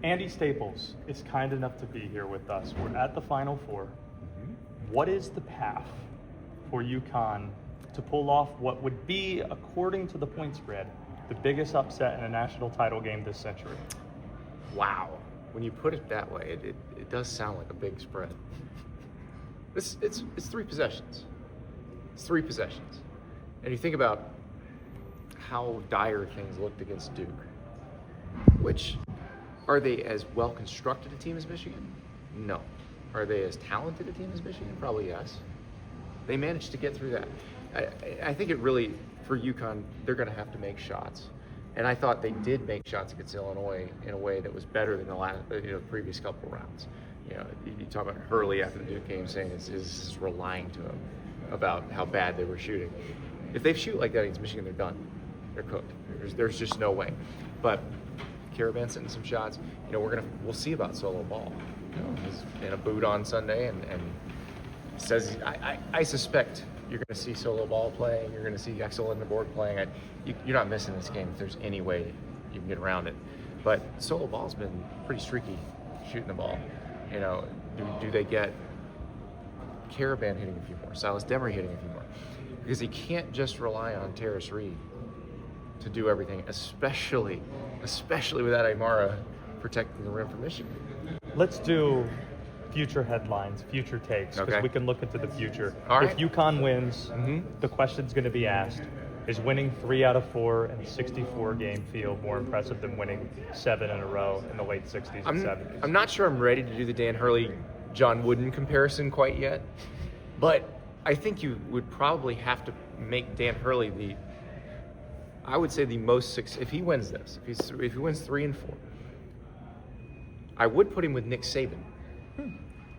Andy Staples is kind enough to be here with us. We're at the Final Four. What is the path for UConn to pull off what would be, according to the point spread, the biggest upset in a national title game this century? Wow. When you put it that way, it does sound like a big spread. It's 3 possessions. It's 3 possessions. And you think about how dire things looked against Duke, which, are they as well constructed a team as Michigan? No. Are they as talented a team as Michigan? Probably yes. They managed to get through that. I think it really, for UConn, they're going to have to make shots. And I thought they did make shots against Illinois in a way that was better than the previous couple rounds. You talk about Hurley after the Duke game saying this is relying to him about how bad they were shooting. If they shoot like that against Michigan, they're done. They're cooked. There's just no way. But Caravan's sending some shots. We'll see about solo ball. He's in a boot on Sunday and says I suspect you're going to see solo ball playing. You're going to see Exel in the board playing. You're not missing this game if there's any way you can get around it. But solo ball's been pretty streaky shooting the ball. Do they get Caravan hitting a few more, Silas Demery hitting a few more? Because he can't just rely on Terrace Reed to do everything, especially without Aymara protecting the rim for Michigan. Let's do future headlines, future takes, because Okay. we can look into the future. All right. If UConn wins, the question's going to be asked, is winning 3 out of 4 in a 64-game field more impressive than winning 7 in a row in the late 60s and 70s? I'm not sure I'm ready to do the Dan Hurley, John Wooden comparison quite yet, but I think you would probably have to make Dan Hurley I would say the most successful. If he wins this, if he wins 3 and 4, I would put him with Nick Saban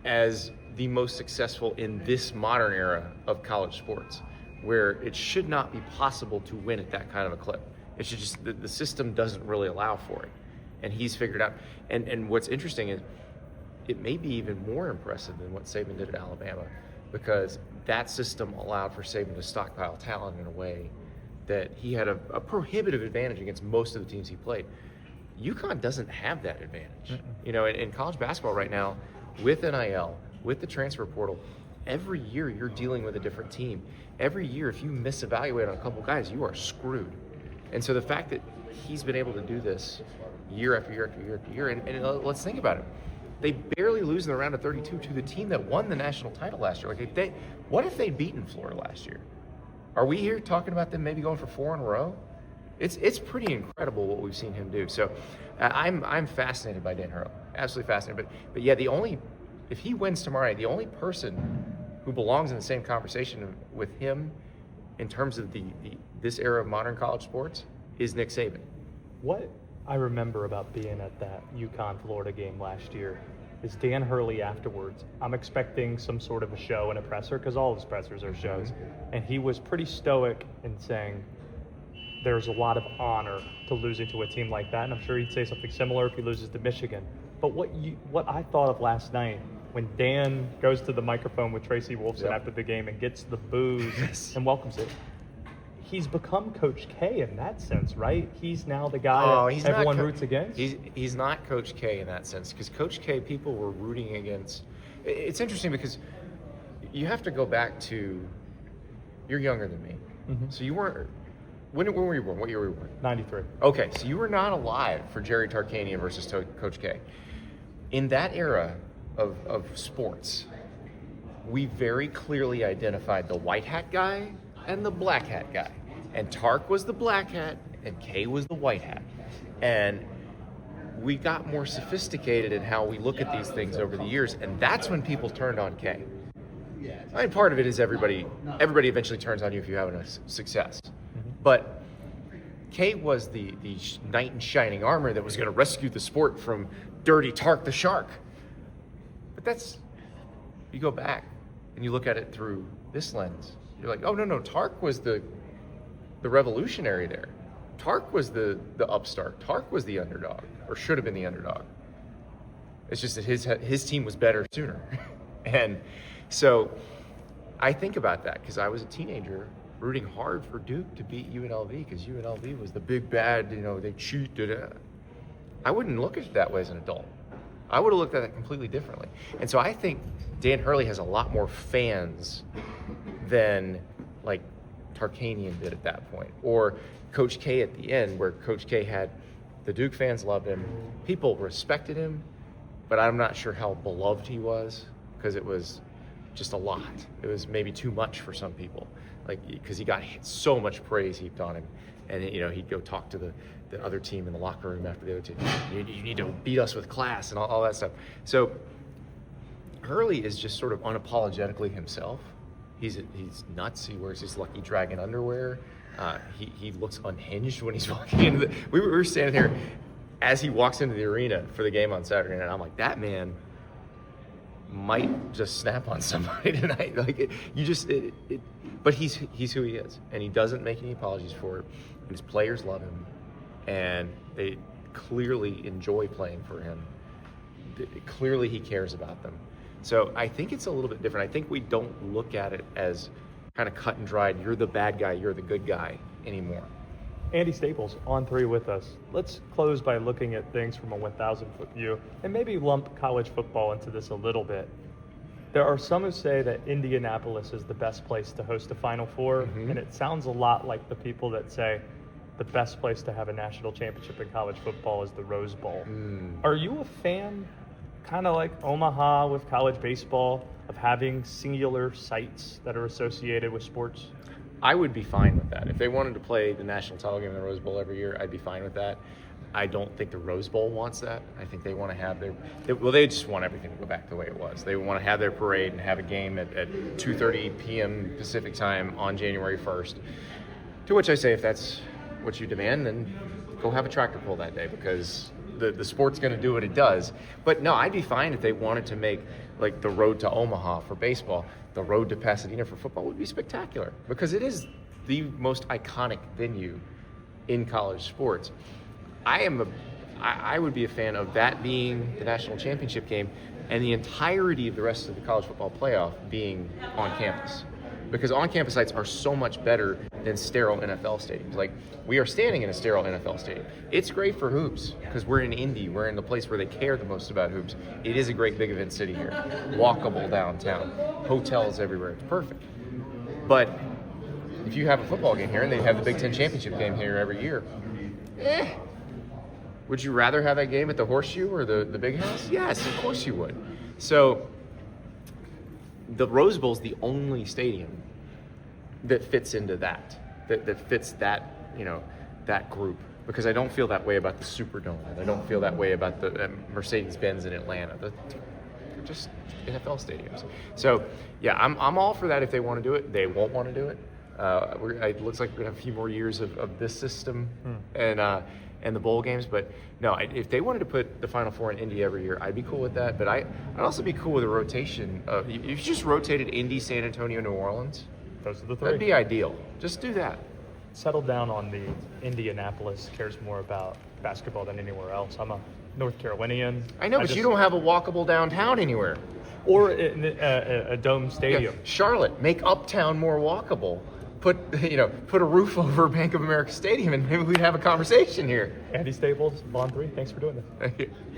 as the most successful in this modern era of college sports, where it should not be possible to win at that kind of a clip. It should just, the system doesn't really allow for it. And he's figured out, and what's interesting is it may be even more impressive than what Saban did at Alabama, because that system allowed for Saban to stockpile talent in a way that he had a prohibitive advantage against most of the teams he played. UConn doesn't have that advantage. In college basketball right now, with NIL, with the transfer portal, every year you're dealing with a different team. Every year, if you misevaluate on a couple guys, you are screwed. And so the fact that he's been able to do this year after year after year after year, and let's think about it. They barely lose in the round of 32 to the team that won the national title last year. What if they'd beaten Florida last year? Are we here talking about them maybe going for 4 in a row? It's pretty incredible what we've seen him do. So I'm fascinated by Dan Hurley, absolutely fascinated. But yeah, if he wins tomorrow night, the only person who belongs in the same conversation with him in terms of this era of modern college sports is Nick Saban. What I remember about being at that UConn-Florida game last year is Dan Hurley afterwards. I'm expecting some sort of a show and a presser, because all of his pressers are shows. And he was pretty stoic in saying there's a lot of honor to losing to a team like that. And I'm sure he'd say something similar if he loses to Michigan. But what I thought of last night, when Dan goes to the microphone with Tracy Wolfson after the game and gets the boos and welcomes it, he's become Coach K in that sense, right? He's now the guy that everyone roots against. He's not Coach K in that sense, because Coach K, people were rooting against. It's interesting because you have to go back to, you're younger than me, so you weren't. When were you born? What year were you born? 93. Okay, so you were not alive for Jerry Tarkanian versus Coach K. In that era of sports, we very clearly identified the white hat guy and the black hat guy. And Tark was the black hat and K was the white hat. And we got more sophisticated in how we look at these things over the years, and that's when people turned on K. I mean, part of it is everybody eventually turns on you if you're having a success. But K was the knight in shining armor that was going to rescue the sport from Dirty Tark the Shark. But you go back and you look at it through this lens. You're like, oh, no, Tark was the revolutionary there. Tark was the upstart. Tark was the underdog, or should have been the underdog. It's just that his team was better sooner. And so I think about that because I was a teenager rooting hard for Duke to beat UNLV, because UNLV was the big bad, they cheated. I wouldn't look at it that way as an adult. I would have looked at it completely differently. And so I think Dan Hurley has a lot more fans than like Tarkanian did at that point, or Coach K at the end, where Coach K had the Duke fans loved him, people respected him, but I'm not sure how beloved he was because it was just a lot. It was maybe too much for some people, like because he got so much praise heaped on him, and he'd go talk to the other team in the locker room after the other team. You need to beat us with class and all that stuff. So Hurley is just sort of unapologetically himself. He's nuts. He wears his Lucky Dragon underwear. He looks unhinged when he's walking into we were standing here as he walks into the arena for the game on Saturday night. I'm like, that man might just snap on somebody tonight. Like but he's who he is, and he doesn't make any apologies for it. And his players love him, and they clearly enjoy playing for him. Clearly, he cares about them. So I think it's a little bit different. I think we don't look at it as kind of cut and dried, you're the bad guy, you're the good guy anymore. Andy Staples on 3 with us. Let's close by looking at things from a 1,000-foot view and maybe lump college football into this a little bit. There are some who say that Indianapolis is the best place to host a Final Four, and it sounds a lot like the people that say the best place to have a national championship in college football is the Rose Bowl. Are you a fan, kind of like Omaha with college baseball, of having singular sites that are associated with sports? I would be fine with that. If they wanted to play the national title game in the Rose Bowl every year, I'd be fine with that. I don't think the Rose Bowl wants that. I think they want to have they just want everything to go back the way it was. They want to have their parade and have a game at 2:30 p.m. Pacific time on January 1st. To which I say, if that's what you demand, then go have a tractor pull that day, because the sport's going to do what it does. But no, I'd be fine if they wanted to make like the road to Omaha for baseball, the road to Pasadena for football would be spectacular, because it is the most iconic venue in college sports. I would be a fan of that being the national championship game and the entirety of the rest of the college football playoff being on campus. Because on-campus sites are so much better than sterile NFL stadiums. Like, we are standing in a sterile NFL stadium. It's great for hoops because we're in Indy. We're in the place where they care the most about hoops. It is a great big event city here. Walkable downtown. Hotels everywhere. It's perfect. But if you have a football game here and they have the Big Ten championship game here every year, would you rather have that game at the Horseshoe or the Big House? Yes, of course you would. So the Rose Bowl is the only stadium that fits into that fits that, that group. Because I don't feel that way about the Superdome, and I don't feel that way about the Mercedes-Benz in Atlanta. They're just NFL stadiums. So yeah, I'm all for that if they want to do it. They won't want to do it. It looks like we're gonna have a few more years of this system and the bowl games. But no, if they wanted to put the Final Four in Indy every year, I'd be cool with that. But I'd also be cool with a rotation. If you just rotated Indy, San Antonio, New Orleans, those are the 3. That'd be ideal. Just do that. Settle down on the Indianapolis cares more about basketball than anywhere else. I'm a North Carolinian. I know, but you don't have a walkable downtown anywhere. Or a dome stadium. Yeah. Charlotte, make Uptown more walkable. Put a roof over Bank of America Stadium, and maybe we'd have a conversation here. Andy Staples, Bond 3, thanks for doing this. Thank you.